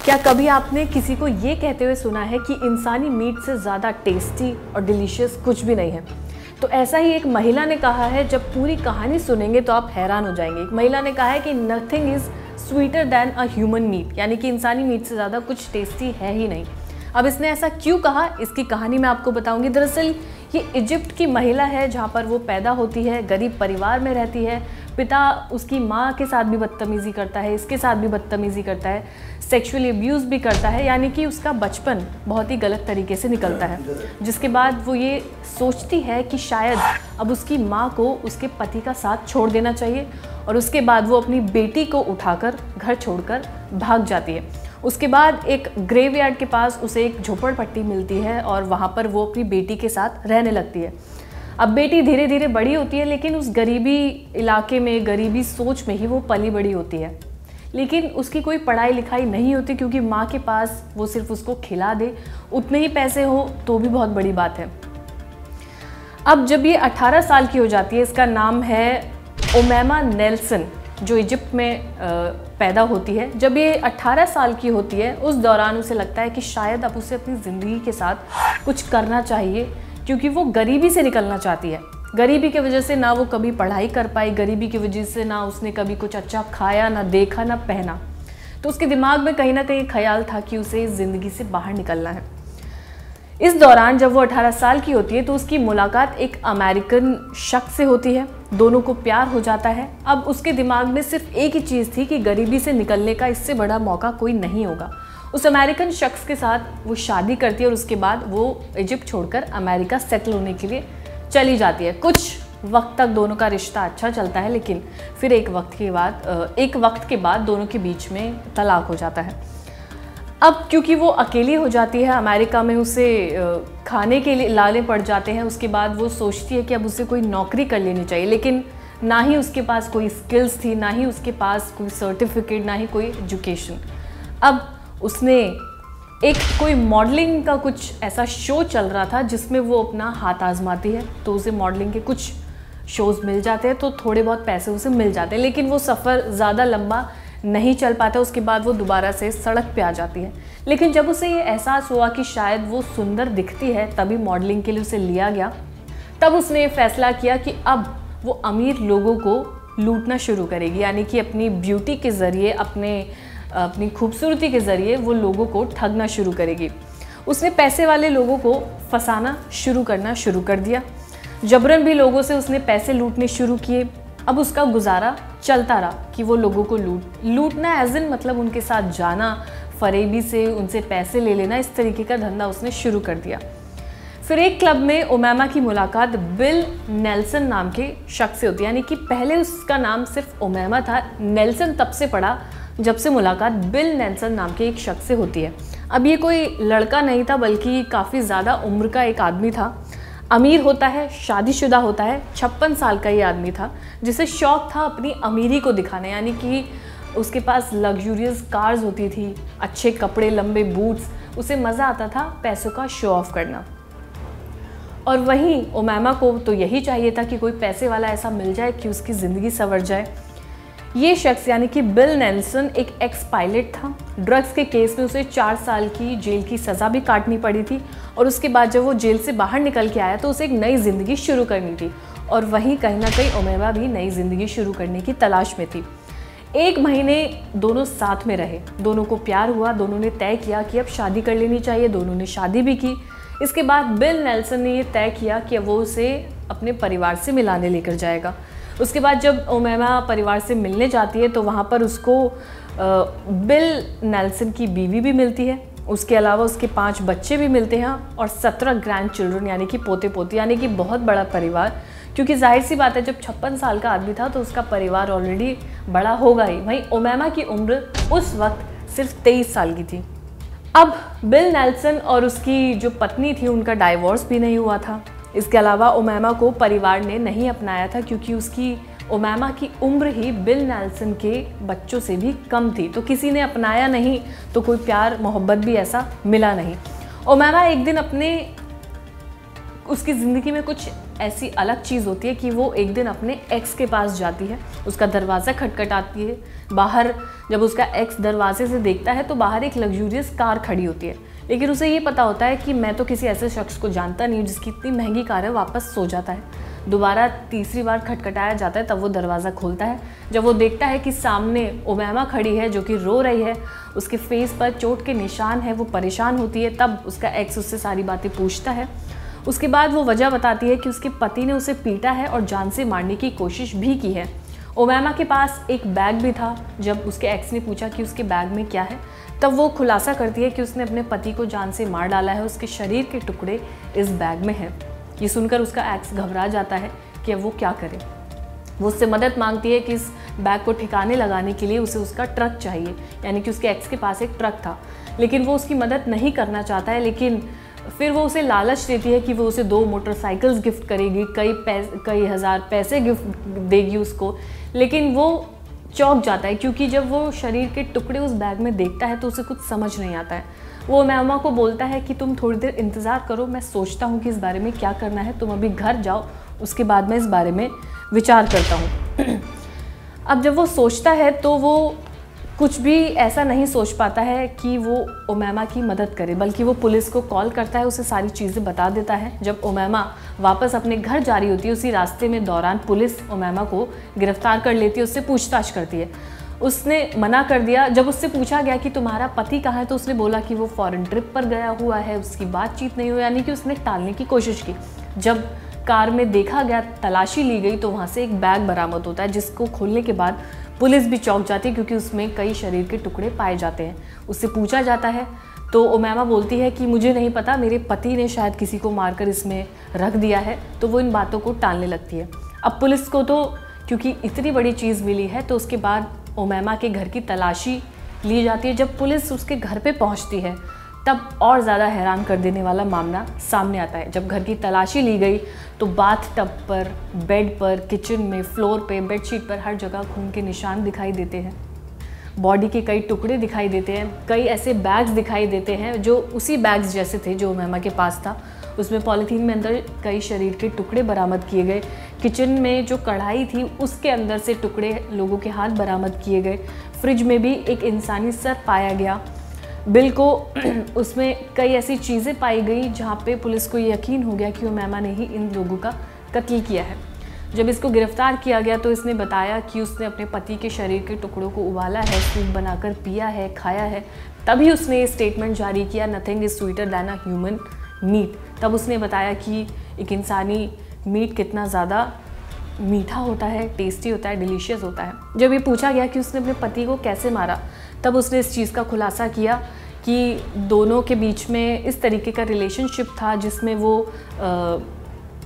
क्या कभी आपने किसी को ये कहते हुए सुना है कि इंसानी मीट से ज़्यादा टेस्टी और डिलीशियस कुछ भी नहीं है? तो ऐसा ही एक महिला ने कहा है। जब पूरी कहानी सुनेंगे तो आप हैरान हो जाएंगे। एक महिला ने कहा है कि nothing is sweeter than a human meat, यानी कि इंसानी मीट से ज़्यादा कुछ टेस्टी है ही नहीं। अब इसने ऐसा क्यों कहा, इसकी कहानी मैं आपको बताऊंगी। दरअसल ये इजिप्ट की महिला है, जहाँ पर वो पैदा होती है, गरीब परिवार में रहती है। पिता उसकी माँ के साथ भी बदतमीज़ी करता है, इसके साथ भी बदतमीज़ी करता है, सेक्सुअली अब्यूज़ भी करता है, यानी कि उसका बचपन बहुत ही गलत तरीके से निकलता है। जिसके बाद वो ये सोचती है कि शायद अब उसकी माँ को उसके पति का साथ छोड़ देना चाहिए, और उसके बाद वो अपनी बेटी को उठाकर घर छोड़कर भाग जाती है। उसके बाद एक ग्रेवयार्ड के पास उसे एक झोपड़पट्टी मिलती है और वहाँ पर वो अपनी बेटी के साथ रहने लगती है। अब बेटी धीरे धीरे बड़ी होती है, लेकिन उस गरीबी इलाके में, गरीबी सोच में ही वो पली बड़ी होती है। लेकिन उसकी कोई पढ़ाई लिखाई नहीं होती, क्योंकि माँ के पास वो सिर्फ उसको खिला दे, उतने ही पैसे हो तो भी बहुत बड़ी बात है। अब जब ये 18 साल की हो जाती है, इसका नाम है उमैमा नेल्सन, जो इजिप्ट में पैदा होती है। जब ये 18 साल की होती है, उस दौरान उसे लगता है कि शायद अब उसे अपनी ज़िंदगी के साथ कुछ करना चाहिए, क्योंकि वो गरीबी से निकलना चाहती है। गरीबी की वजह से ना वो कभी पढ़ाई कर पाई, गरीबी की वजह से ना उसने कभी कुछ अच्छा खाया, ना देखा, ना पहना। तो उसके दिमाग में कहीं ना कहीं ख्याल था कि उसे इस ज़िंदगी से बाहर निकलना है। इस दौरान जब वो 18 साल की होती है तो उसकी मुलाकात एक अमेरिकन शख्स से होती है। दोनों को प्यार हो जाता है। अब उसके दिमाग में सिर्फ एक ही चीज़ थी कि गरीबी से निकलने का इससे बड़ा मौका कोई नहीं होगा। उस अमेरिकन शख्स के साथ वो शादी करती है और उसके बाद वो इजिप्ट छोड़कर अमेरिका सेटल होने के लिए चली जाती है। कुछ वक्त तक दोनों का रिश्ता अच्छा चलता है, लेकिन फिर एक वक्त के बाद दोनों के बीच में तलाक हो जाता है। अब क्योंकि वो अकेली हो जाती है, अमेरिका में उसे खाने के लिए लाले पड़ जाते हैं। उसके बाद वो सोचती है कि अब उसे कोई नौकरी कर लेनी चाहिए, लेकिन ना ही उसके पास कोई स्किल्स थी, ना ही उसके पास कोई सर्टिफिकेट, ना ही कोई एजुकेशन। अब उसने कोई मॉडलिंग का कुछ ऐसा शो चल रहा था जिसमें वो अपना हाथ आजमाती है, तो उसे मॉडलिंग के कुछ शोज़ मिल जाते हैं, तो थोड़े बहुत पैसे उसे मिल जाते हैं। लेकिन वो सफ़र ज़्यादा लंबा नहीं चल पाता। उसके बाद वो दोबारा से सड़क पे आ जाती है। लेकिन जब उसे ये एहसास हुआ कि शायद वो सुंदर दिखती है, तभी मॉडलिंग के लिए उसे लिया गया, तब उसने ये फैसला किया कि अब वो अमीर लोगों को लूटना शुरू करेगी, यानी कि अपनी ब्यूटी के ज़रिए, अपनी खूबसूरती के ज़रिए वो लोगों को ठगना शुरू करेगी। उसने पैसे वाले लोगों को फंसाना शुरू कर दिया। जबरन भी लोगों से उसने पैसे लूटने शुरू किए। अब उसका गुजारा चलता रहा कि वो लोगों को लूटना एज इन मतलब उनके साथ जाना, फरेबी से उनसे पैसे ले लेना, इस तरीके का धंधा उसने शुरू कर दिया। फिर एक क्लब में उमैमा की मुलाकात बिल नेल्सन नाम के शख्स से होती है, यानी कि पहले उसका नाम सिर्फ उमैमा था, नेल्सन तब से पड़ा जब से मुलाकात बिल नेल्सन नाम के एक शख्स से होती है। अब ये कोई लड़का नहीं था, बल्कि काफ़ी ज़्यादा उम्र का एक आदमी था। अमीर होता है, शादीशुदा होता है, 56 साल का ये आदमी था, जिसे शौक था अपनी अमीरी को दिखाना, यानी कि उसके पास लग्जूरियस कार्स होती थी, अच्छे कपड़े, लंबे बूट्स, उसे मज़ा आता था पैसों का शो ऑफ करना। और वहीं उमैमा को तो यही चाहिए था कि कोई पैसे वाला ऐसा मिल जाए कि उसकी ज़िंदगी संवर जाए। ये शख्स यानी कि बिल नेल्सन एक एक्स पायलट था। ड्रग्स के केस में उसे 4 साल की जेल की सज़ा भी काटनी पड़ी थी, और उसके बाद जब वो जेल से बाहर निकल के आया तो उसे एक नई ज़िंदगी शुरू करनी थी। और वहीं कहीं ना कहीं उमैमा भी नई ज़िंदगी शुरू करने की तलाश में थी। 1 महीने दोनों साथ में रहे, दोनों को प्यार हुआ, दोनों ने तय किया कि अब शादी कर लेनी चाहिए। दोनों ने शादी भी की। इसके बाद बिल नेल्सन ने ये तय किया कि वो उसे अपने परिवार से मिलाने लेकर जाएगा। उसके बाद जब उमैमा परिवार से मिलने जाती है तो वहाँ पर उसको बिल नेल्सन की बीवी भी मिलती है। उसके अलावा उसके 5 बच्चे भी मिलते हैं और 17 ग्रैंड चिल्ड्रन, यानी कि पोते पोती, यानी कि बहुत बड़ा परिवार। क्योंकि जाहिर सी बात है, जब 56 साल का आदमी था तो उसका परिवार ऑलरेडी बड़ा होगा ही। वहीं उमैमा की उम्र उस वक्त सिर्फ 23 साल की थी। अब बिल नेल्सन और उसकी जो पत्नी थी, उनका डाइवोर्स भी नहीं हुआ था। इसके अलावा उमैमा को परिवार ने नहीं अपनाया था, क्योंकि उमैमा की उम्र ही बिल नेल्सन के बच्चों से भी कम थी, तो किसी ने अपनाया नहीं, तो कोई प्यार मोहब्बत भी ऐसा मिला नहीं। उमैमा एक दिन उसकी ज़िंदगी में कुछ ऐसी अलग चीज़ होती है कि वो एक दिन अपने एक्स के पास जाती है, उसका दरवाज़ा खटखटाती है। बाहर जब उसका एक्स दरवाजे से देखता है तो बाहर एक लग्जूरियस कार खड़ी होती है, लेकिन उसे ये पता होता है कि मैं तो किसी ऐसे शख्स को जानता नहीं जिसकी इतनी महंगी कार है। वापस सो जाता है। दोबारा तीसरी बार खटखटाया जाता है, तब वो दरवाज़ा खोलता है। जब वो देखता है कि सामने उमैमा खड़ी है जो कि रो रही है, उसके फेस पर चोट के निशान है, वो परेशान होती है। तब उसका एक्स उससे सारी बातें पूछता है। उसके बाद वो वजह बताती है कि उसके पति ने उसे पीटा है और जान से मारने की कोशिश भी की है। उमैमा के पास एक बैग भी था। जब उसके एक्स ने पूछा कि उसके बैग में क्या है, तब वो खुलासा करती है कि उसने अपने पति को जान से मार डाला है, उसके शरीर के टुकड़े इस बैग में हैं। ये सुनकर उसका एक्स घबरा जाता है कि अब वो क्या करे। वो उससे मदद मांगती है कि इस बैग को ठिकाने लगाने के लिए उसे उसका ट्रक चाहिए, यानी कि उसके एक्स के पास एक ट्रक था, लेकिन वो उसकी मदद नहीं करना चाहता है। लेकिन फिर वो उसे लालच देती है कि वो उसे 2 मोटरसाइकिल्स गिफ्ट करेगी, कई हज़ार पैसे गिफ्ट देगी उसको। लेकिन वो चौंक जाता है, क्योंकि जब वो शरीर के टुकड़े उस बैग में देखता है तो उसे कुछ समझ नहीं आता है। वो उमैमा को बोलता है कि तुम थोड़ी देर इंतज़ार करो, मैं सोचता हूँ कि इस बारे में क्या करना है, तुम अभी घर जाओ, उसके बाद मैं इस बारे में विचार करता हूँ। अब जब वो सोचता है तो वो कुछ भी ऐसा नहीं सोच पाता है कि वो उमैमा की मदद करे, बल्कि वो पुलिस को कॉल करता है, उसे सारी चीज़ें बता देता है। जब उमैमा वापस अपने घर जा रही होती है, उसी रास्ते में दौरान पुलिस उमैमा को गिरफ्तार कर लेती है, उससे पूछताछ करती है। उसने मना कर दिया। जब उससे पूछा गया कि तुम्हारा पति कहाँ है, तो उसने बोला कि वो फॉरेन ट्रिप पर गया हुआ है, उसकी बातचीत नहीं हुई, यानी कि उसने टालने की कोशिश की। जब कार में देखा गया, तलाशी ली गई, तो वहाँ से एक बैग बरामद होता है, जिसको खोलने के बाद पुलिस भी चौंक जाती है, क्योंकि उसमें कई शरीर के टुकड़े पाए जाते हैं। उससे पूछा जाता है तो उमैमा बोलती है कि मुझे नहीं पता, मेरे पति ने शायद किसी को मारकर इसमें रख दिया है। तो वो इन बातों को टालने लगती है। अब पुलिस को तो क्योंकि इतनी बड़ी चीज़ मिली है, तो उसके बाद उमैमा के घर की तलाशी ली जाती है। जब पुलिस उसके घर पे पहुंचती है, तब और ज़्यादा हैरान कर देने वाला मामला सामने आता है। जब घर की तलाशी ली गई तो बाथ टब पर, बेड पर, किचन में, फ्लोर पे, बेडशीट पर हर जगह खून के निशान दिखाई देते हैं। बॉडी के कई टुकड़े दिखाई देते हैं। कई ऐसे बैग्स दिखाई देते हैं जो उसी बैग्स जैसे थे जो उमैमा के पास था। उसमें पॉलीथीन में अंदर कई शरीर के टुकड़े बरामद किए गए। किचन में जो कढ़ाई थी उसके अंदर से टुकड़े लोगों के हाथ बरामद किए गए। फ्रिज में भी एक इंसानी सर पाया गया। बिल को उसमें कई ऐसी चीज़ें पाई गई जहाँ पे पुलिस को यकीन हो गया कि उमैमा ने ही इन लोगों का कत्ल किया है। जब इसको गिरफ्तार किया गया तो इसने बताया कि उसने अपने पति के शरीर के टुकड़ों को उबाला है, सूप बनाकर पिया है, खाया है। तभी उसने ये स्टेटमेंट जारी किया, nothing is sweeter than a human meat. तब उसने बताया कि एक इंसानी मीट कितना ज़्यादा मीठा होता है, टेस्टी होता है, डिलीशियस होता है। जब ये पूछा गया कि उसने अपने पति को कैसे मारा, तब उसने इस चीज़ का खुलासा किया कि दोनों के बीच में इस तरीके का रिलेशनशिप था जिसमें वो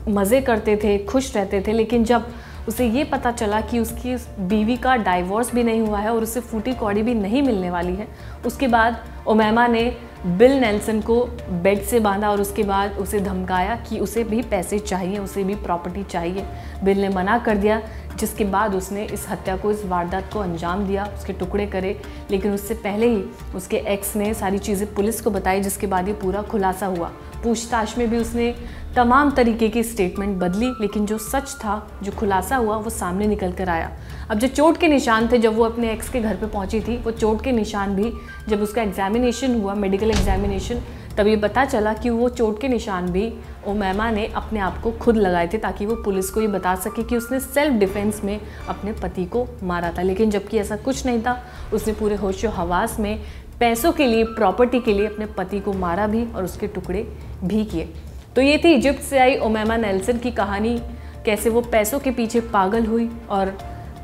मज़े करते थे, खुश रहते थे। लेकिन जब उसे ये पता चला कि उसकी बीवी का डाइवोर्स भी नहीं हुआ है और उसे फूटी कौड़ी भी नहीं मिलने वाली है, उसके बाद उमैमा ने बिल नेल्सन को बेड से बांधा और उसके बाद उसे धमकाया कि उसे भी पैसे चाहिए, उसे भी प्रॉपर्टी चाहिए। बिल ने मना कर दिया, जिसके बाद उसने इस हत्या को, इस वारदात को अंजाम दिया, उसके टुकड़े करे। लेकिन उससे पहले ही उसके एक्स ने सारी चीज़ें पुलिस को बताई, जिसके बाद ये पूरा खुलासा हुआ। पूछताछ में भी उसने तमाम तरीके की स्टेटमेंट बदली, लेकिन जो सच था, जो खुलासा हुआ, वो सामने निकल कर आया। अब जो चोट के निशान थे, जब वो अपने एक्स के घर पे पहुंची थी, वो चोट के निशान भी जब उसका एग्जामिनेशन हुआ, मेडिकल एग्जामिनेशन, तब ये पता चला कि वो चोट के निशान भी उमैमा ने अपने आप को खुद लगाए थे, ताकि वो पुलिस को ये बता सके कि उसने सेल्फ डिफेंस में अपने पति को मारा था। लेकिन जबकि ऐसा कुछ नहीं था, उसने पूरे होशो हवास में पैसों के लिए, प्रॉपर्टी के लिए अपने पति को मारा भी और उसके टुकड़े भी किए। तो ये थी इजिप्ट से आई उमैमा नेल्सन की कहानी, कैसे वो पैसों के पीछे पागल हुई और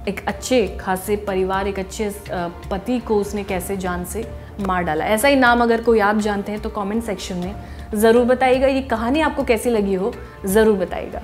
एक अच्छे खासे परिवार, एक अच्छे पति को उसने कैसे जान से मार डाला। ऐसा ही नाम अगर कोई आप जानते हैं तो कमेंट सेक्शन में ज़रूर बताइएगा। ये कहानी आपको कैसी लगी हो ज़रूर बताइएगा।